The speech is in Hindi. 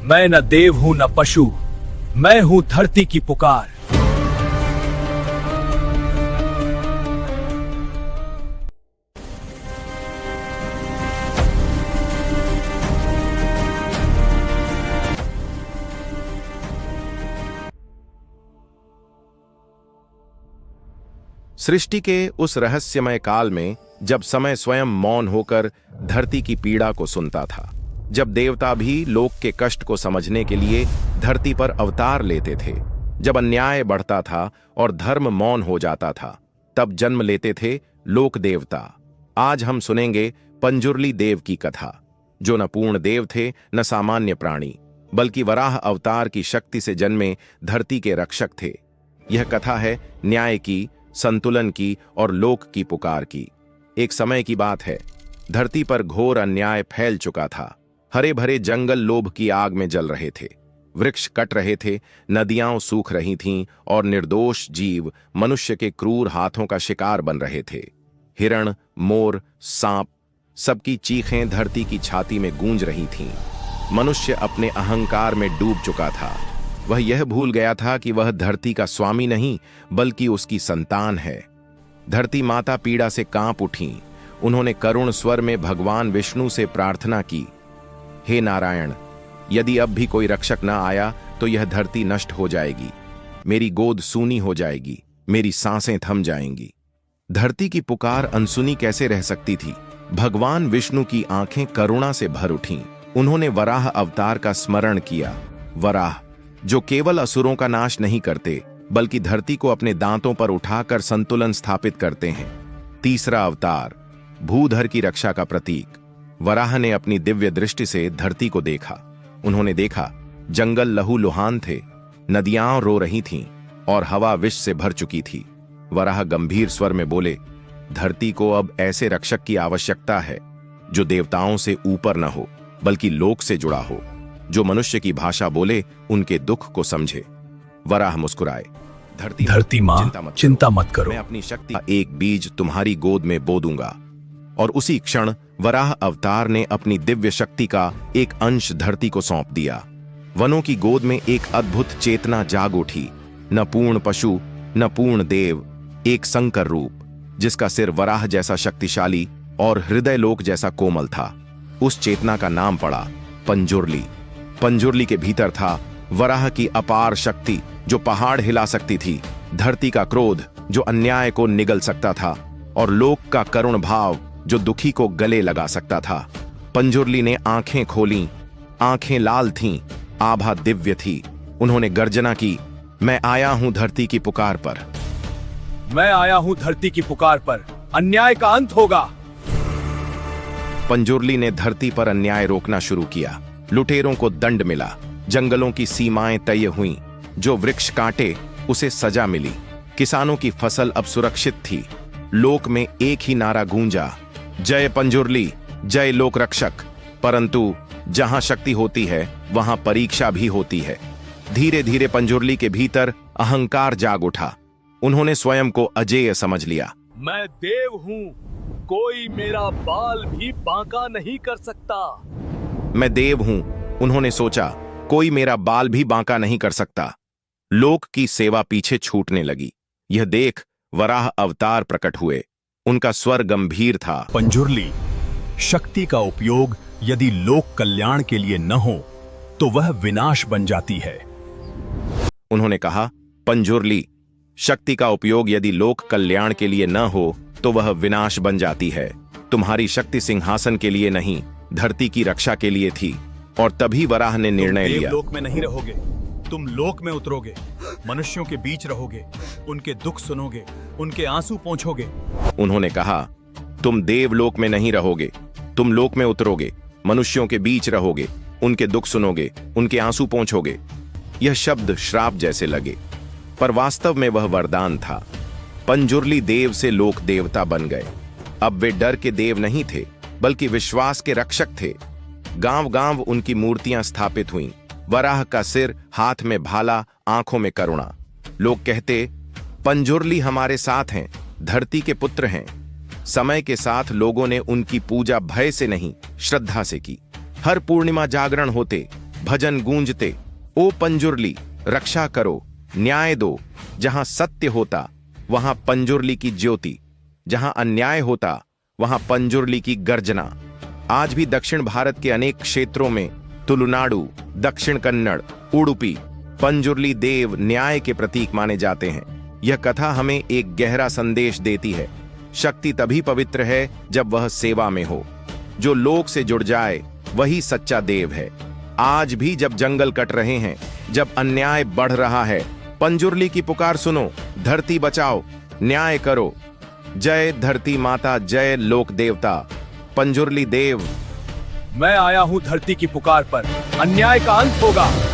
मैं न देव हूं न पशु, मैं हूं धरती की पुकार। सृष्टि के उस रहस्यमय काल में जब समय स्वयं मौन होकर धरती की पीड़ा को सुनता था, जब देवता भी लोक के कष्ट को समझने के लिए धरती पर अवतार लेते थे, जब अन्याय बढ़ता था और धर्म मौन हो जाता था, तब जन्म लेते थे लोक देवता। आज हम सुनेंगे पंजुर्ली देव की कथा, जो न पूर्ण देव थे न सामान्य प्राणी, बल्कि वराह अवतार की शक्ति से जन्मे धरती के रक्षक थे। यह कथा है न्याय की, संतुलन की और लोक की पुकार की। एक समय की बात है, धरती पर घोर अन्याय फैल चुका था। हरे भरे जंगल लोभ की आग में जल रहे थे, वृक्ष कट रहे थे, नदियां सूख रही थीं और निर्दोष जीव मनुष्य के क्रूर हाथों का शिकार बन रहे थे। हिरण, मोर, सांप, सबकी चीखें धरती की छाती में गूंज रही थीं। मनुष्य अपने अहंकार में डूब चुका था। वह यह भूल गया था कि वह धरती का स्वामी नहीं बल्कि उसकी संतान है। धरती माता पीड़ा से कांप उठी। उन्होंने करुण स्वर में भगवान विष्णु से प्रार्थना की, हे नारायण, यदि अब भी कोई रक्षक न आया तो यह धरती नष्ट हो जाएगी, मेरी गोद सूनी हो जाएगी, मेरी सांसें थम जाएंगी। धरती की पुकार अनसुनी कैसे रह सकती थी? भगवान विष्णु की आंखें करुणा से भर उठीं। उन्होंने वराह अवतार का स्मरण किया। वराह, जो केवल असुरों का नाश नहीं करते बल्कि धरती को अपने दांतों पर उठाकर संतुलन स्थापित करते हैं। तीसरा अवतार, भूधर की रक्षा का प्रतीक। वराह ने अपनी दिव्य दृष्टि से धरती को देखा। उन्होंने देखा जंगल लहूलुहान थे, नदियां रो रही थीं और हवा विष से भर चुकी थी। वराह गंभीर स्वर में बोले, धरती को अब ऐसे रक्षक की आवश्यकता है जो देवताओं से ऊपर न हो बल्कि लोक से जुड़ा हो, जो मनुष्य की भाषा बोले, उनके दुख को समझे। वराह मुस्कुराए, धरती मां, चिंता मत करो, मैं अपनी शक्ति का एक बीज तुम्हारी गोद में बो दूंगा। और उसी क्षण वराह अवतार ने अपनी दिव्य शक्ति का एक अंश धरती को सौंप दिया। वनों की गोद में एक अद्भुत चेतना जाग उठी। न पूर्ण पशु न पूर्ण देव, एक संकर रूप, जिसका सिर वराह जैसा शक्तिशाली और हृदय लोक जैसा कोमल था। उस चेतना का नाम पड़ा पंजुर्ली। पंजुर्ली के भीतर था वराह की अपार शक्ति जो पहाड़ हिला सकती थी, धरती का क्रोध जो अन्याय को निगल सकता था और लोक का करुण भाव जो दुखी को गले लगा सकता था। पंजुर्ली ने आंखें खोलीं। आंखें लाल थीं, आभा दिव्य थी। उन्होंने गर्जना की, मैं आया हूं धरती की पुकार पर। मैं आया हूं धरती की पुकार पर, अन्याय का अंत होगा। पंजुर्ली ने धरती पर अन्याय रोकना शुरू किया। लुटेरों को दंड मिला, जंगलों की सीमाएं तय हुईं, जो वृक्ष काटे उसे सजा मिली। किसानों की फसल अब सुरक्षित थी। लोक में एक ही नारा गूंजा, जय पंजुर्ली, जय लोक रक्षक। परंतु जहां शक्ति होती है वहां परीक्षा भी होती है। धीरे धीरे पंजुर्ली के भीतर अहंकार जाग उठा। उन्होंने स्वयं को अजेय समझ लिया। मैं देव हूं, कोई मेरा बाल भी बांका नहीं कर सकता। मैं देव हूं, उन्होंने सोचा, कोई मेरा बाल भी बांका नहीं कर सकता। लोक की सेवा पीछे छूटने लगी। यह देख वराह अवतार प्रकट हुए। उनका स्वर गंभीर था, पंजुर्ली, शक्ति का उपयोग यदि लोक कल्याण के लिए न हो तो वह विनाश बन जाती है। उन्होंने कहा, पंजुर्ली, शक्ति का उपयोग यदि लोक कल्याण के लिए न हो तो वह विनाश बन जाती है। तुम्हारी शक्ति सिंहासन के लिए नहीं, धरती की रक्षा के लिए थी। और तभी वराह ने निर्णय लिया, लोक में नहीं रहोगे, तुम लोक में उतरोगे, मनुष्यों के बीच रहोगे, उनके दुख सुनोगे, उनके आंसू पोंछोगे। उन्होंने कहा, तुम देवलोक में नहीं रहोगे, तुम लोक में उतरोगे, मनुष्यों के बीच रहोगे, उनके दुख सुनोगे, उनके आंसू पोंछोगे। यह शब्द श्राप जैसे लगे, पर वास्तव में वह वरदान था। पंजुर्ली देव से लोक देवता बन गए। अब वे डर के देव नहीं थे बल्कि विश्वास के रक्षक थे। गांव गांव उनकी मूर्तियां स्थापित हुईं। वराह का सिर, हाथ में भाला, आंखों में करुणा। लोग कहते, पंजुर्ली हमारे साथ हैं, धरती के पुत्र हैं। समय के साथ लोगों ने उनकी पूजा भय से नहीं, श्रद्धा से की। हर पूर्णिमा जागरण होते, भजन गूंजते, ओ पंजुर्ली रक्षा करो, न्याय दो। जहां सत्य होता वहां पंजुर्ली की ज्योति, जहां अन्याय होता वहां पंजुर्ली की गर्जना। आज भी दक्षिण भारत के अनेक क्षेत्रों में तुलुनाडु, दक्षिण कन्नड़, उडुपी पंजुर्ली देव न्याय के प्रतीक माने जाते हैं। यह कथा हमें एक गहरा संदेश देती है, शक्ति तभी पवित्र है जब वह सेवा में हो। जो लोक से जुड़ जाए वही सच्चा देव है। आज भी जब जंगल कट रहे हैं, जब अन्याय बढ़ रहा है, पंजुर्ली की पुकार सुनो, धरती बचाओ, न्याय करो। जय धरती माता, जय लोक देवता, पंजुर्ली देव। मैं आया हूं धरती की पुकार पर, अन्याय का अंत होगा।